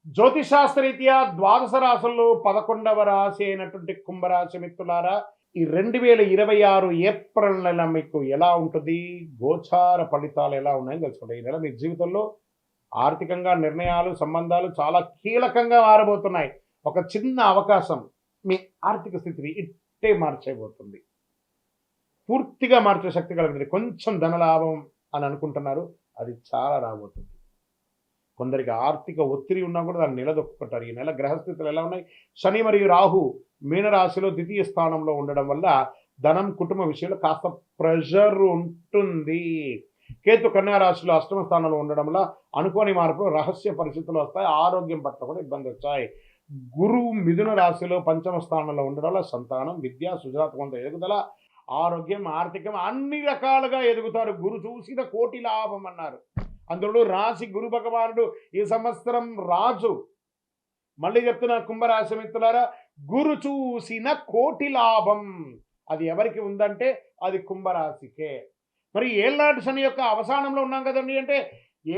జ్యోతిషాస్త్రరీత్యా ద్వాదశ రాశుల్లో 11వ రాశి అయినటువంటి కుంభరాశి మిత్రులారా, ఈ 2026 ఏప్రిల్ నెల మీకు ఎలా ఉంటుంది, గోచార ఫలితాలు ఎలా ఉన్నాయని తెలుసుకుంటాం. ఈ నెల మీ జీవితంలో ఆర్థికంగా నిర్ణయాలు, సంబంధాలు చాలా కీలకంగా మారబోతున్నాయి. ఒక చిన్న అవకాశం మీ ఆర్థిక స్థితిని ఇట్టే మార్చేయబోతుంది. పూర్తిగా మార్చే శక్తి కలిగినది. కొంచెం ధనలాభం అని అనుకుంటున్నారు, అది చాలా రాబోతుంది. కొందరికి ఆర్థిక ఒత్తిడి ఉన్నా కూడా దాన్ని నిలదొక్కుంటారు. ఈ నెల గ్రహస్థితులు ఎలా ఉన్నాయి? శని మరియు రాహు మీనరాశిలో ద్వితీయ స్థానంలో ఉండడం వల్ల ధనం, కుటుంబ విషయంలో కాస్త ప్రెషర్ ఉంటుంది. కేతు కన్యా రాశిలో అష్టమ స్థానంలో ఉండడం వల్ల అనుకోని మార్పులు, రహస్య పరిస్థితులు వస్తాయి. ఆరోగ్యం పట్ల కూడా ఇబ్బంది వచ్చాయి. గురువు మిథున రాశిలో పంచమ స్థానంలో ఉండడం వల్ల సంతానం, విద్య, సృజనాత్మక ఎదుగుదల, ఆరోగ్యం, ఆర్థికం అన్ని రకాలుగా ఎదుగుతారు. గురు చూసిన కోటి లాభం అన్నారు. అందులో రాశి గురు భగవానుడు ఈ సంవత్సరం రాజు. మళ్ళీ చెప్తున్నా కుంభరాశి మిత్రులారా, గురు చూసిన కోటి లాభం అది ఎవరికి ఉందంటే అది కుంభరాశికే. మరి ఏళ్ళనాటి శని యొక్క అవసానంలో ఉన్నాం కదండి. అంటే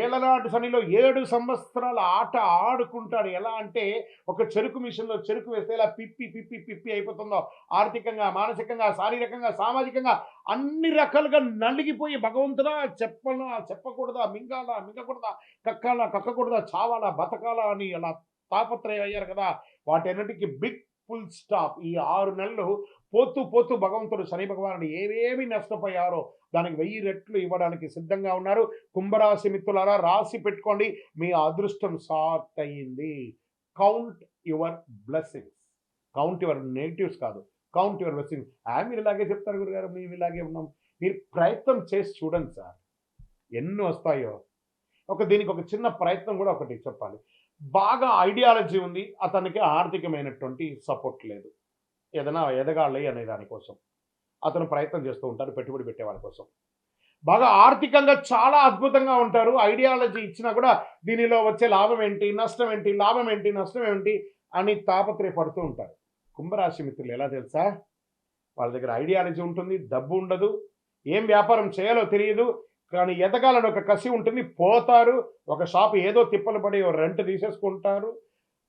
ఏళ్ళనాటి శనిలో 7 సంవత్సరాల ఆట ఆడుకుంటాడు. ఎలా అంటే ఒక చెరుకు మిషన్లో చెరుకు వేస్తే ఇలా పిప్పి పిప్పి పిప్పి అయిపోతుందో, ఆర్థికంగా, మానసికంగా, శారీరకంగా, సామాజికంగా అన్ని రకాలుగా నలిగిపోయి భగవంతుడా చెప్పాలా చెప్పకూడదా, మింగాలా మింగకూడదా, కక్కాలా కక్కకూడదా, చావాలా బతకాలా అని అలా తాపత్రయం అయ్యారు కదా. వాటన్నిటికీ బిగ్ ఫుల్ స్టాప్. ఈ 6 నెలలు పోతూ పోతూ భగవంతుడు శని భగవానుడు ఏవేమి నష్టపోయారో దానికి 1000 రెట్లు ఇవ్వడానికి సిద్ధంగా ఉన్నారు. కుంభరాశి మిత్రులారా, రాసి పెట్టుకోండి, మీ అదృష్టం స్టార్ట్ అయ్యింది. Count your blessings, count your negatives కాదు, కౌంట్ యువర్ బ్లెస్సింగ్స్. మీరు ఇలాగే చెప్తారు గురుగారు, మేము ఇలాగే ఉన్నాం. మీరు ప్రయత్నం చేసి చూడండి సార్, ఎన్ని వస్తాయో. దీనికి ఒక చిన్న ప్రయత్నం కూడా ఒకటి చెప్పాలి. బాగా ఐడియాలజీ ఉంది, అతనికి ఆర్థికమైనటువంటి సపోర్ట్ లేదు. ఏదైనా ఎదగాలి అనే దానికోసం అతను ప్రయత్నం చేస్తూ ఉంటారు, పెట్టుబడి పెట్టే వాళ్ళ కోసం. బాగా ఆర్థికంగా చాలా అద్భుతంగా ఉంటారు. ఐడియాలజీ ఇచ్చినా కూడా దీనిలో వచ్చే లాభం ఏంటి, నష్టం ఏంటి, లాభం ఏంటి, నష్టం ఏంటి అని తాపత్రయపడుతూ ఉంటారు. కుంభరాశి మిత్రులు ఎలా తెలుసా? వాళ్ళ దగ్గర ఐడియాలజీ ఉంటుంది, డబ్బు ఉండదు, ఏం వ్యాపారం చేయాలో తెలియదు, కానీ ఎదగాలని ఒక కసి ఉంటుంది. పోతారు, ఒక షాపు ఏదో తిప్పలు పడి రెంట్ తీసేసుకుంటారు.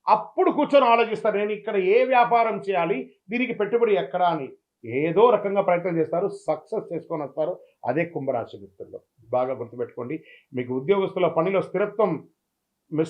అప్పుడు కూర్చొని ఆలోచిస్తారు, నేను ఇక్కడ ఏ వ్యాపారం చేయాలి, దీనికి పెట్టుబడి ఎక్కడా అని ఏదో రకంగా ప్రయత్నం చేస్తారు, సక్సెస్ చేసుకొని వస్తారు. అదే కుంభరాశి మిత్రులు. బాగా గుర్తుపెట్టుకోండి. మీకు ఉద్యోగస్తుల పనిలో స్థిరత్వం